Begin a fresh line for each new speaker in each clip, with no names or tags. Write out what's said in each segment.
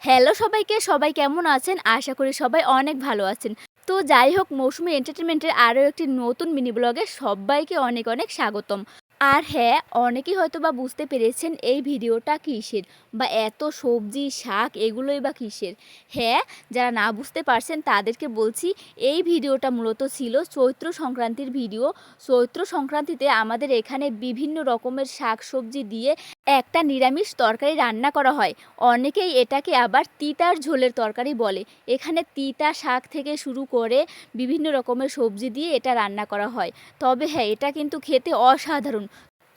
Hello সবাইকে, সবাই কেমন আছেন? আশা করি সবাই অনেক ভালো আছেন। তো যাই হোক মৌসুমী এন্টারটেইনমেন্টের আরও একটি নতুন মিনি ব্লগে সব্বাইকে অনেক, অনেক স্বাগতম। আর হ্যাঁ, অনেকেই হয়তোবা বুঝতে পেরেছেন এই ভিডিওটা কিসের বা এত সবজি, শাক এগুলোই বা কিসের। হ্যাঁ, যারা না বুঝতে পারছেন তাদেরকে বলছি এই ভিডিওটা মূলত ছিল চৈত্র সংক্রান্তির ভিডিও। চৈত্র সংক্রান্তিতে আমাদের এখানে বিভিন্ন রকমের শাকসবজি দিয়ে একটা নিরামিষ তরকারি রান্না করা হয়। অনেকেই এটাকে আবার তিতার ঝোলের তরকারি বলে। এখানে তিতা শাক থেকে শুরু করে বিভিন্ন রকমের সবজি দিয়ে এটা রান্না করা হয়। তবে হ্যাঁ, এটা কিন্তু খেতে অসাধারণ।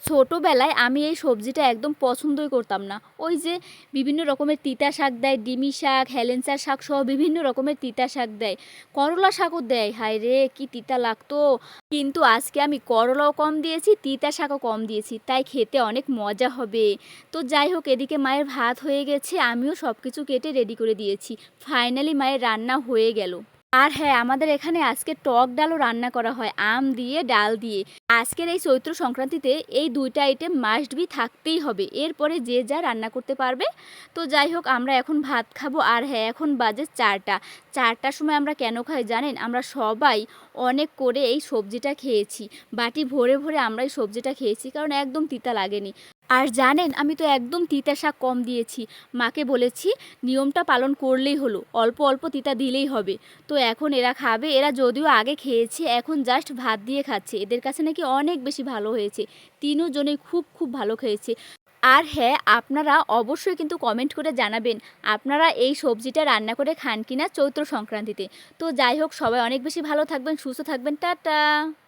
ছোটোবেলায় আমি এই সবজিটা একদম পছন্দই করতাম না। ওই যে বিভিন্ন রকমের তিতা শাক দেয়, ডিমি শাক, হেলেঞ্চা শাক সহ বিভিন্ন রকমের তিতা শাক দেয়। করলা শাকও দেয়। হায় রে! কি তিতা লাগতো! কিন্তু আজকে আমি করলাও কম দিয়েছি, তিতা শাকও কম দিয়েছি। তাই খেতে অনেক মজা হবে। তো যাই হোক এদিকে মায়ের ভাত হয়ে গেছে, আমিও সব কিছু কেটে রেডি করে দিয়েছি। ফাইনালি মায়ের রান্না হয়ে গেল। আর হ্যাঁ, আমাদের এখানে আজকে টক ডালও রান্না করা হয় আম দিয়ে, ডাল দিয়ে। আজকের এই চৈত্র সংক্রান্তিতে এই ২ টা আইটেম মাস্ট বি থাকতেই হবে। এরপরে যে যা রান্না করতে পারবে। তো যাই হোক আমরা এখন ভাত খাবো। আর হ্যাঁ, এখন বাজে ৪টা। ৪টার সময় আমরা কেন খাই জানেন? আমরা সবাই অনেক করে এই সবজিটা খেয়েছি। বাটি ভরে, ভরে আমরা এই সবজিটা খেয়েছি কারণ একদম তিতা লাগেনি। আর জানেন আমি তো একদম তিতা শাক কম দিয়েছি। মাকে বলেছি নিয়মটা পালন করলেই হলো। অল্প, অল্প তিতা দিলেই হবে। তো এখন এরা খাবে। এরা যদিও আগে খেয়েছে, এখন জাস্ট ভাত দিয়ে খাচ্ছে। এদের কাছে নাকি অনেক বেশি ভালো হয়েছে। ৩ জনেই খুব, খুব ভালো খেয়েছে। আর হ্যাঁ, আপনারা অবশ্যই কিন্তু কমেন্ট করে জানাবেন, আপনারা এই সবজিটা রান্না করে খান কিনা চৈত্র সংক্রান্তিতে। তো যাই হোক সবাই অনেক বেশি ভালো থাকবেন, সুস্থ থাকবেন। টাটা।